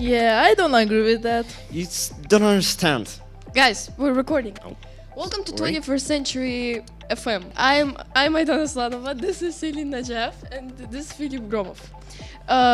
Yeah, I don't agree with that. You don't understand. Guys, we're recording. Oh. Welcome to Right. 21st Century FM. I'm Aydana Slanova, this is Selin Najaf, and this is Philip Gromov.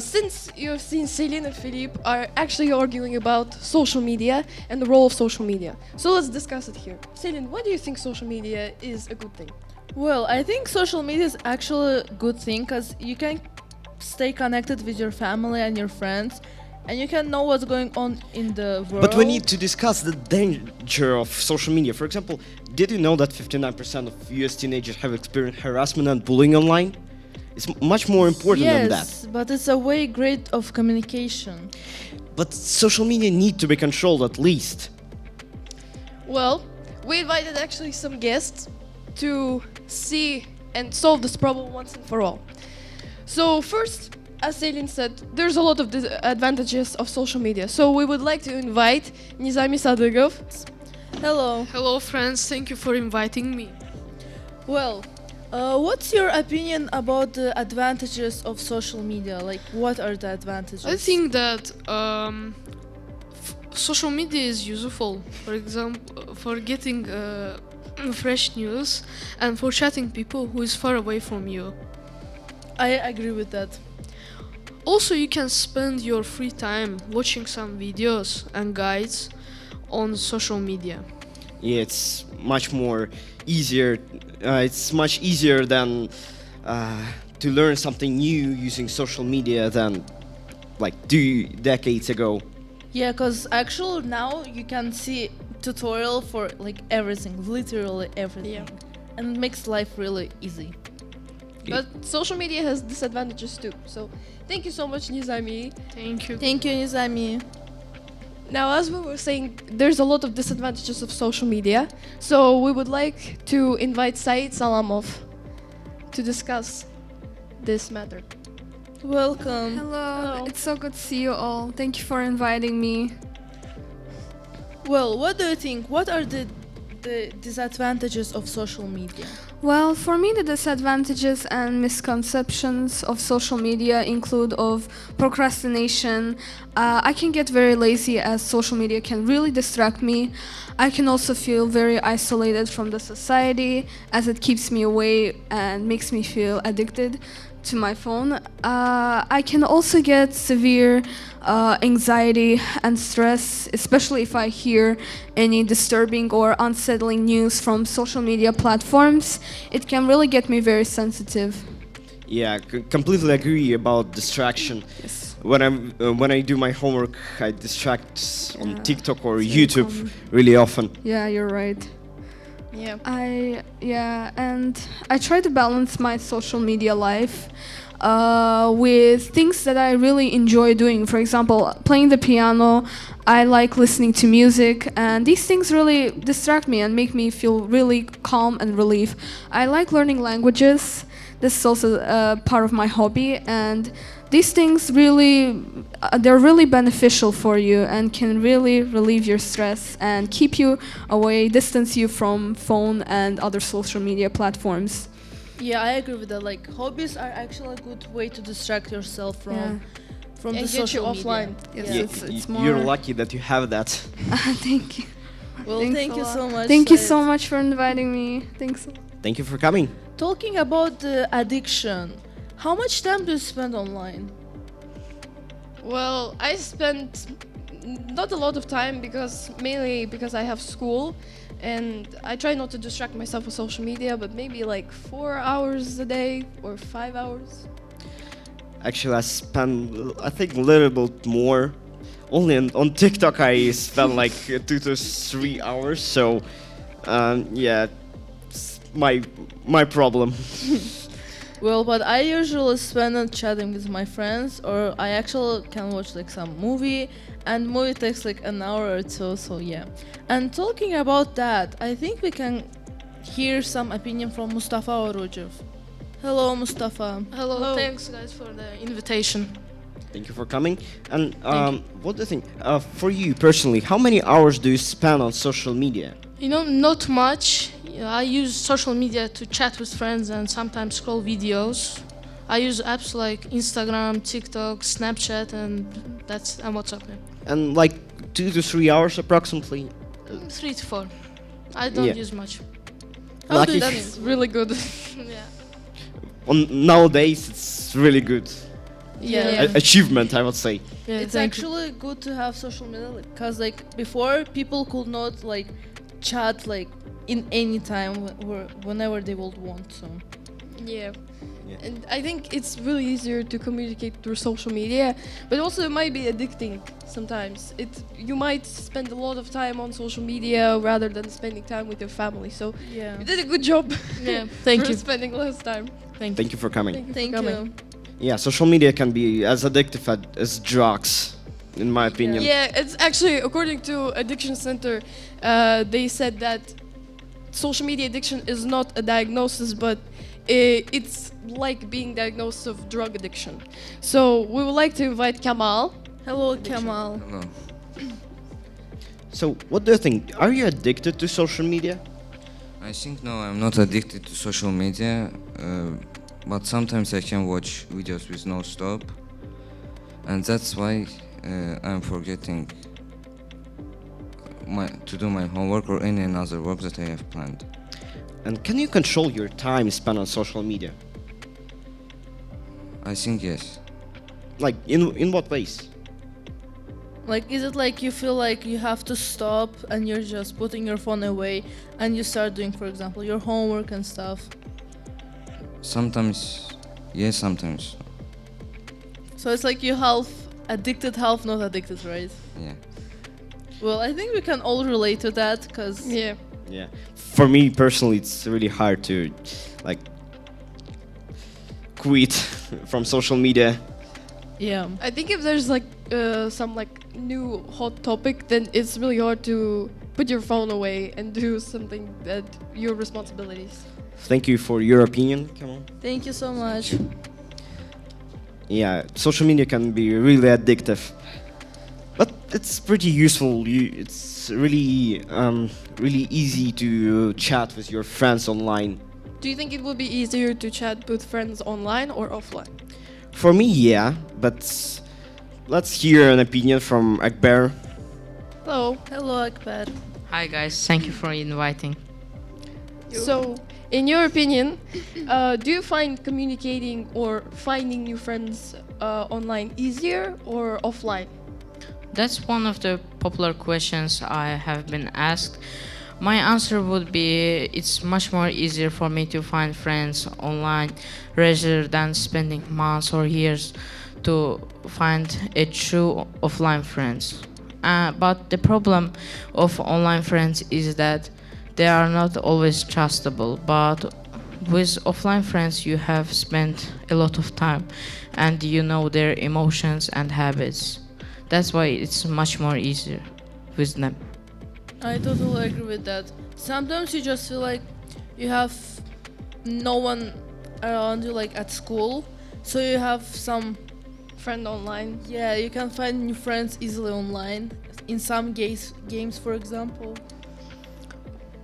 Since you've seen Selin and Philip are actually arguing about social media and the role of social media. So let's discuss it here. Selin, why do you think social media is a good thing? Well, I think social media is actually a good thing because you can stay connected with your family and your friends, and you can know what's going on in the world. But we need to discuss the danger of social media. For example, did you know that 59% of US teenagers have experienced harassment and bullying online? It's much more important than that. Yes, but it's a way great of communication. But social media need to be controlled at least. Well, we invited actually some guests to see and solve this problem once and for all. So first, as Selin said, there's a lot of advantages of social media. So we would like to invite Nizami Sadıgov. Hello. Hello friends, thank you for inviting me. Well, what's your opinion about the advantages of social media? Like, what are the advantages? I think that social media is useful, for example, for getting fresh news and for chatting people who is far away from you. I agree with that. Also, you can spend your free time watching some videos and guides on social media. Yeah, it's much more easier. It's much easier than to learn something new using social media than like 2 decades ago. Yeah, because actually now you can see tutorial for like everything, literally everything. Yeah. And it makes life really easy. But social media has disadvantages too. So thank you so much, Nizami. Thank you. Thank you, Nizami. Now, as we were saying, there's a lot of disadvantages of social media. So we would like to invite Said Salamov to discuss this matter. Welcome. Hello, it's so good to see you all. Thank you for inviting me. Well, what do you think? What are the disadvantages of social media? Well, for me, the disadvantages and misconceptions of social media include of procrastination. I can get very lazy as social media can really distract me. I can also feel very isolated from the society as it keeps me away and makes me feel addicted to my phone. I can also get severe anxiety and stress, especially if I hear any disturbing or unsettling news from social media platforms. It can really get me very sensitive. Yeah, completely agree about distraction. Yes. When I do my homework, I distract on Yeah, TikTok or it's very YouTube common. really often. Yeah, you're right. Yeah. And I try to balance my social media life with things that I really enjoy doing. For example, playing the piano. I like listening to music, and these things really distract me and make me feel really calm and relief. I like learning languages. This is also part of my hobby, and these things really, they're really beneficial for you and can really relieve your stress and keep you away, distance you from phone and other social media platforms. Yeah, I agree with that. Like, hobbies are actually a good way to distract yourself from Yeah. from And the get you social media. offline. Yes, Yeah. it's more. You're lucky that you have that. Thank you. Well, Thanks thank a you lot. so much. Thank you Said. so much for inviting me. Thanks. Thank you for coming. Talking about the addiction, how much time do you spend online? Well, I spent not a lot of time mainly because I have school, and I try not to distract myself with social media, but maybe like 4 hours a day or 5 hours. Actually, I spend, I think, a little bit more. Only on TikTok, I spend like 2 to 3 hours. So, yeah, it's my problem. Well, but I usually spend it chatting with my friends, or I actually can watch like some movie, and movie takes like an hour or two, so yeah. And talking about that, I think we can hear some opinion from Mustafa Orujev. Hello, Mustafa. Hello, thanks guys for the invitation. Thank you for coming. And what do you think? For you personally, how many hours do you spend on social media? You know, not much. I use social media to chat with friends and sometimes scroll videos. I use apps like Instagram, TikTok, Snapchat, and That's and WhatsApp. Yeah. And like 2 to 3 hours approximately. 3 to 4. I don't Yeah. use much. Lucky. That's really good. Yeah. Nowadays, it's really good Yeah. achievement, I would say. Yeah. It's thank actually good to have social media because like before people could not like chat like in any time whenever they would want to. Yeah. Yeah. And I think it's really easier to communicate through social media, but also it might be addicting sometimes. You might spend a lot of time on social media rather than spending time with your family. So Yeah. you did a good job. you. Yeah. Thank for you. spending less time. Thank you. Thank you for coming. Thank for you. coming. Yeah, social media can be as addictive as drugs, in my opinion. Yeah, it's actually according to Addiction Center, they said that social media addiction is not a diagnosis, but it's like being diagnosed of drug addiction. So we would like to invite Kamal. Hello, Kamal. Hello. So, what do you think? Are you addicted to social media? I think no, I'm not addicted to social media, but sometimes I can watch videos with no stop, and that's why I'm forgetting to do my homework or any other work that I have planned. And can you control your time spent on social media? I think yes. Like, in what ways? Like, is it like you feel like you have to stop and you're just putting your phone away and you start doing, for example, your homework and stuff? Sometimes yes, sometimes no. So it's like you half addicted, half not addicted, right? Yeah. Well, I think we can all relate to that because Yeah. Yeah. For me personally, it's really hard to, like, quit from social media. yeah. I think if there's like some like new hot topic, then it's really hard to put your phone away and do something that your responsibilities. Thank you for your opinion. Come on. Thank you so much. Yeah, social media can be really addictive, but it's pretty useful. It's really, really easy to chat with your friends online. Do you think it would be easier to chat with friends online or offline? For me, yeah, but let's hear an opinion from Akbar. Hello. Hello, Akbar. Hi guys, thank you for inviting. So, in your opinion, do you find communicating or finding new friends online easier or offline? That's one of the popular questions I have been asked. My answer would be it's much more easier for me to find friends online rather than spending months or years to find a true offline friends. But the problem of online friends is that they are not always trustable, but with offline friends you have spent a lot of time and you know their emotions and habits. That's why it's much more easier with them. I totally agree with that. Sometimes you just feel like you have no one around you, like at school, so you have some. Friend online? Yeah, you can find new friends easily online. In some games, for example.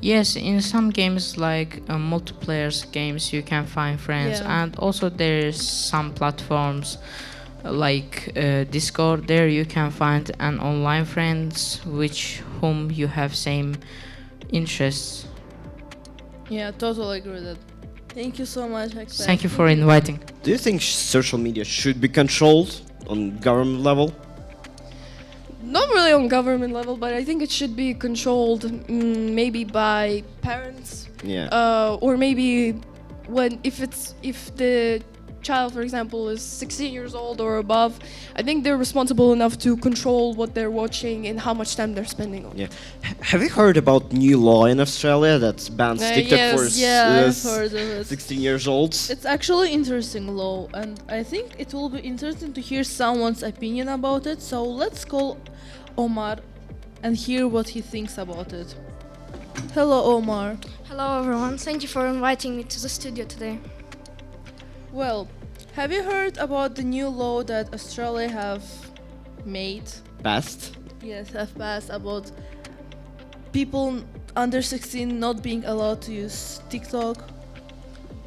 Yes, in some games like multiplayer games you can find friends, Yeah. and also there's some platforms like Discord. There you can find an online friends whom you have same interests. Yeah, totally agree with that. Thank you so much, Akbar. Thank you for inviting. Do you think social media should be controlled on government level? Not really on government level, but I think it should be controlled maybe by parents, Yeah. or maybe if the child, for example, is 16 years old or above, I think they're responsible enough to control what they're watching and how much time they're spending on. Yeah. Have you heard about new law in Australia that bans TikTok yes, for Yeah, I've heard of it. 16 years olds? It's actually interesting law, and I think it will be interesting to hear someone's opinion about it. So let's call Omar and hear what he thinks about it. Hello, Omar. Hello everyone, thank you for inviting me to the studio today. Well, have you heard about the new law that Australia have made? Best? Yes, have passed about people under 16 not being allowed to use TikTok.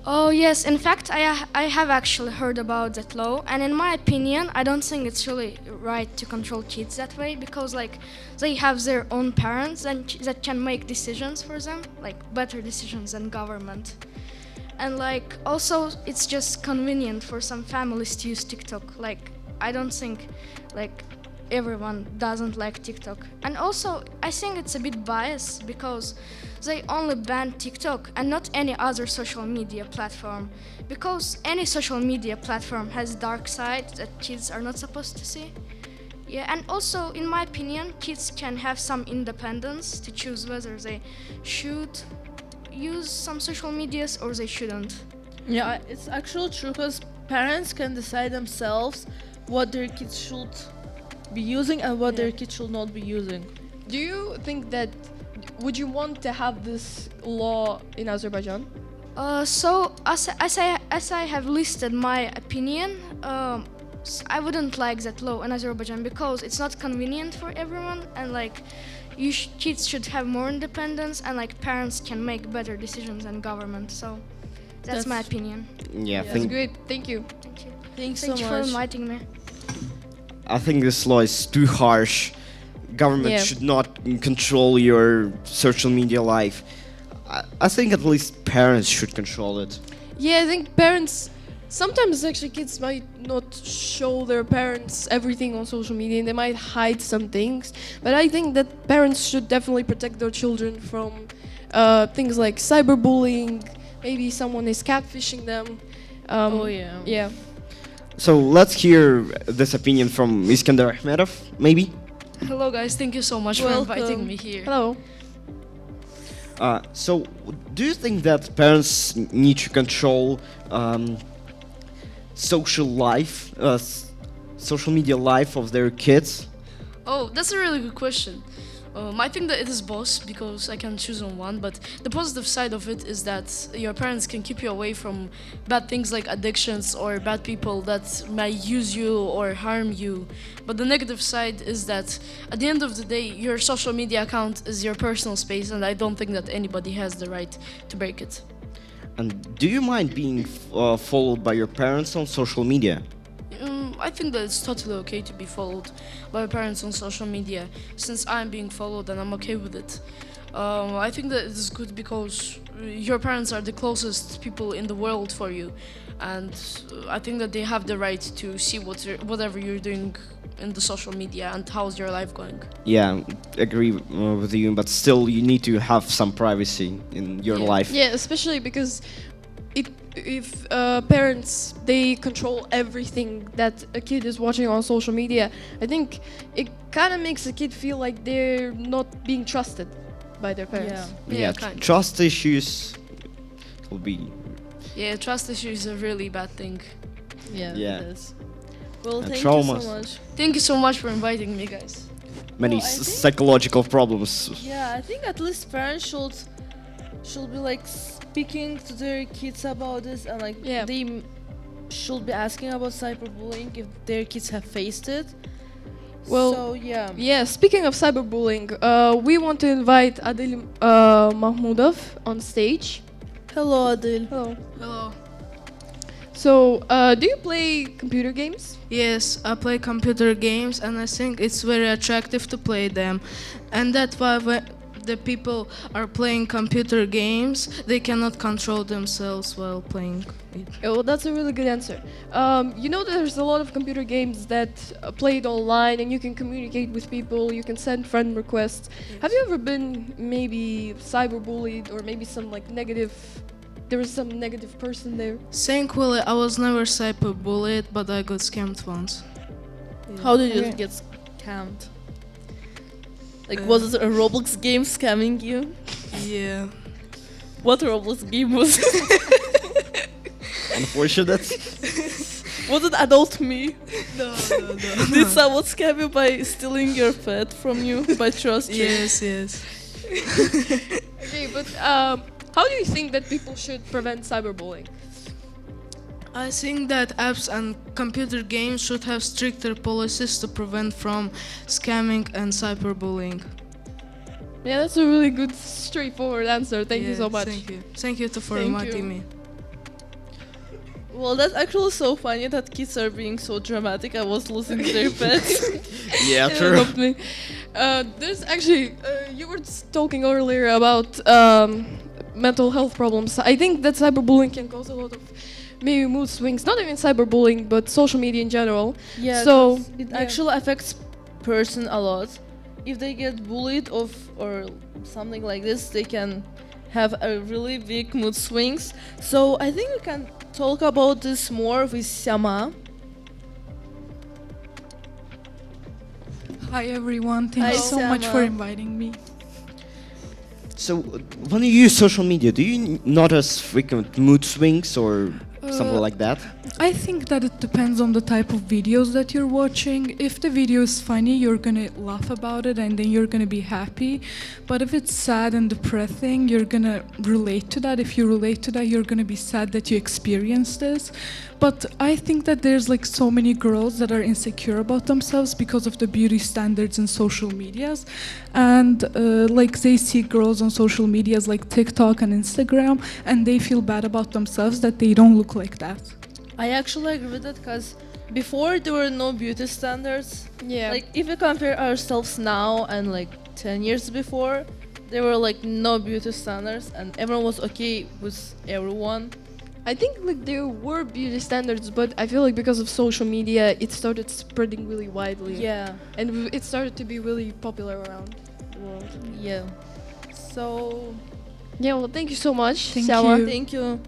Oh yes, in fact, I have actually heard about that law, and in my opinion, I don't think it's really right to control kids that way because like they have their own parents and that can make decisions for them, like better decisions than government. And like also, it's just convenient for some families to use TikTok. Like I don't think like everyone doesn't like TikTok. And also, I think it's a bit biased because they only banned TikTok and not any other social media platform. Because any social media platform has dark side that kids are not supposed to see. Yeah, and also, in my opinion, kids can have some independence to choose whether they should use some social medias or they shouldn't. Yeah, it's actually true because parents can decide themselves what their kids should be using and what their kids should not be using. Do you think that would you want to have this law in Azerbaijan? So as I have listed my opinion, I wouldn't like that law in Azerbaijan because it's not convenient for everyone, and like kids should have more independence, and like parents can make better decisions than government. So that's my opinion. Yeah, I That's think great. Thank you. Thank you. Thanks so Thank you for much. inviting me. I think this law is too harsh. Government Yeah. should not control your social media life. I think at least parents should control it. Yeah, I think parents sometimes actually kids might not show their parents everything on social media and they might hide some things. But I think that parents should definitely protect their children from things like cyberbullying. Maybe someone is catfishing them. Oh yeah. Yeah. So let's hear this opinion from Iskandar Ahmedov, maybe? Hello guys, thank you so much Welcome. for inviting me here. Hello. So do you think that parents need to control social life, social media life of their kids? Oh, that's a really good question. I think that it is both because I can choose on one, but the positive side of it is that your parents can keep you away from bad things like addictions or bad people that might use you or harm you. But the negative side is that at the end of the day, your social media account is your personal space, and I don't think that anybody has the right to break it. And do you mind being followed by your parents on social media? I think that it's totally okay to be followed by my parents on social media, since I'm being followed and I'm okay with it. I think that it is good because your parents are the closest people in the world for you, and I think that they have the right to see whatever you're doing in the social media and how's your life going. Yeah, agree with you, but still you need to have some privacy in your life. Yeah, especially because if parents they control everything that a kid is watching on social media, I think it kind of makes a kid feel like they're not being trusted by their parents. Yeah, kind of. trust issues will be. Yeah, trust issue is a really bad thing. Yeah. Yeah. It is. Well, And thank traumas. you so much. Thank you so much for inviting me, guys. Many Well, I think- psychological problems. Yeah, I think at least parents should be like speaking to their kids about this, and like Yeah. they should be asking about cyberbullying if their kids have faced it. Well, so yeah. Yeah, speaking of cyberbullying, we want to invite Adil Mahmudov on stage. Hello, Adil. Hello. Hello. So, do you play computer games? Yes, I play computer games and I think it's very attractive to play them. And that's why when the people are playing computer games, they cannot control themselves while playing it. Oh, that's a really good answer. You know, there's a lot of computer games that played online and you can communicate with people, you can send friend requests. Have you ever been maybe cyberbullied or maybe some like negative, there was some negative person there? Thankfully, I was never cyberbullied, but I got scammed once. How did you Okay. get scammed? Like, was it a Roblox game scamming you? Yeah. What Roblox game was it? Unfortunate. Was it Adult Me? No. Did someone scam you by stealing your pet from you by trust? Yes. Okay, but how do you think that people should prevent cyberbullying? I think that apps and computer games should have stricter policies to prevent from scamming and cyberbullying. Yeah, that's a really good, straightforward answer. Thank you so much. Thank you. Thank you for Thank inviting you. me. Well, that's actually so funny that kids are being so dramatic. I was losing their pets. Yeah, It true. helped me. There's actually, you were talking earlier about mental health problems. I think that cyberbullying can cause a lot of maybe mood swings. Not even cyberbullying, but social media in general. Yeah, So, 'cause it yeah. actually affects person a lot. If they get bullied or something like this, they can have a really big mood swings. So I think we can talk about this more with Syama. Hi everyone, thank Hi, you so much for Sama. inviting me. So, when you use social media, do you notice frequent mood swings or something like that? I think that it depends on the type of videos that you're watching. If the video is funny, you're gonna laugh about it and then you're gonna be happy. But if it's sad and depressing, you're gonna relate to that. If you relate to that, you're gonna be sad that you experienced this. But I think that there's like so many girls that are insecure about themselves because of the beauty standards in social medias. And like they see girls on social medias like TikTok and Instagram and they feel bad about themselves that they don't look like that. I actually agree with that because before there were no beauty standards. Yeah. Like if we compare ourselves now and like 10 years before, there were like no beauty standards and everyone was okay with everyone. I think like there were beauty standards, but I feel like because of social media, it started spreading really widely. Yeah, And it started to be really popular around the world. yeah. So Yeah, well, thank you so much, Thank Sawa. you. thank you.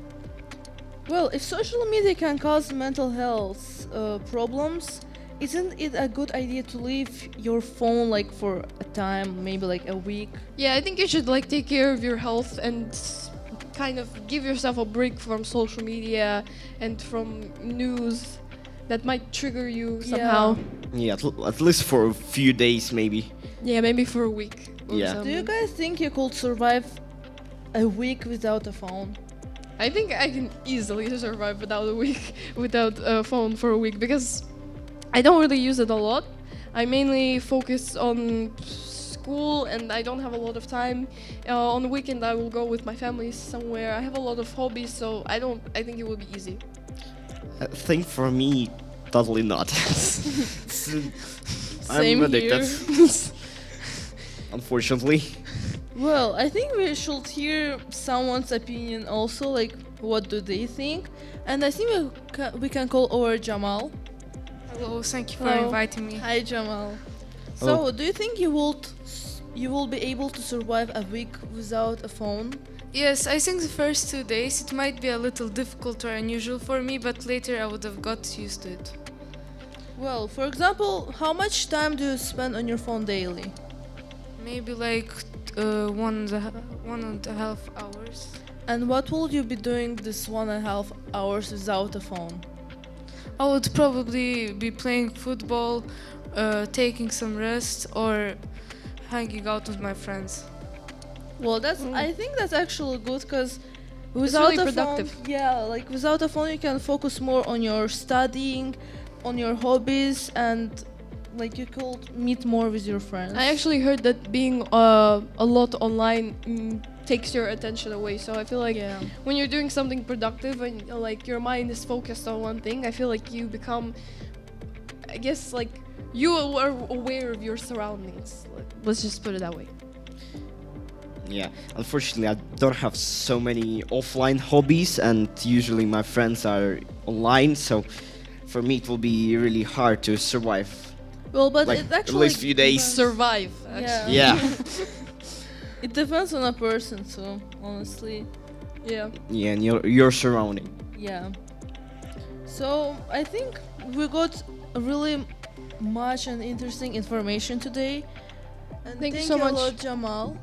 Well, if social media can cause mental health problems, isn't it a good idea to leave your phone like for a time, maybe like a week? Yeah, I think you should like take care of your health and kind of give yourself a break from social media and from news that might trigger you somehow. Yeah, at least for a few days, maybe. Yeah, maybe for a week. Or Yeah. Do you something. guys think you could survive a week without a phone? I think I can easily survive without a week, without a phone for a week because I don't really use it a lot. I mainly focus on school and I don't have a lot of time. On the weekend I will go with my family somewhere. I have a lot of hobbies, so I think it will be easy. I think for me, totally not. Same I'm addicted, here. unfortunately. Well, I think we should hear someone's opinion also, like what do they think? And I think we can call over Jamal. Hello, thank you for Hello. inviting me. Hi, Jamal. So, Hello. do you think you will be able to survive a week without a phone? Yes, I think the first 2 days it might be a little difficult or unusual for me, but later I would have got used to it. Well, for example, how much time do you spend on your phone daily? Maybe like 1.5 hours. And what will you be doing this 1.5 hours without a phone? I would probably be playing football, taking some rest, or hanging out with my friends. Well, I think that's actually good because without really a productive. phone, yeah, like without a phone, you can focus more on your studying, on your hobbies, and like you could meet more with your friends. I actually heard that being a lot online takes your attention away. So I feel like yeah. when you're doing something productive and like your mind is focused on one thing, I feel like you become, I guess, like you are aware of your surroundings. Let's just put it that way. Yeah, unfortunately, I don't have so many offline hobbies, and usually my friends are online, so for me it will be really hard to survive. Well, but Like, it at actually least few days. Survive, Yeah. actually. Yeah, It depends on a person too, honestly. Yeah. yeah, and your surrounding. Yeah. So I think we got really much and interesting information today. And Thank you so a much. lot, Jamal.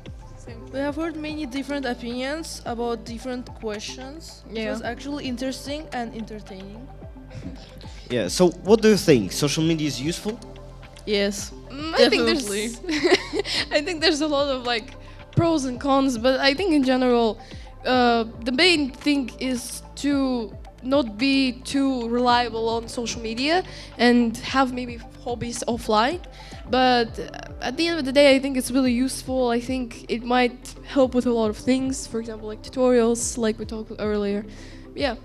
We have heard many different opinions about different questions. It Yeah. was actually interesting and entertaining. Yeah. So, what do you think? Social media is useful? Yes. I think there's I think there's a lot of like pros and cons, but I think in general the main thing is to not be too reliable on social media and have maybe hobbies offline. But at the end of the day, I think it's really useful. I think it might help with a lot of things, for example, like tutorials, like we talked earlier. Yeah.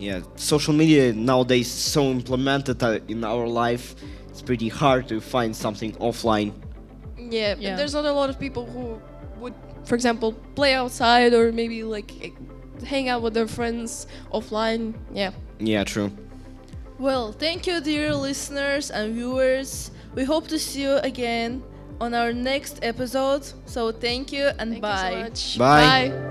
yeah, social media nowadays is so implemented in our life. It's pretty hard to find something offline. Yeah, Yeah. and there's not a lot of people who would, for example, play outside or maybe like hang out with their friends offline. Yeah. Yeah, true. Well, thank you, dear listeners and viewers. We hope to see you again on our next episode. So thank you and Thank bye. you so much. Bye. Bye.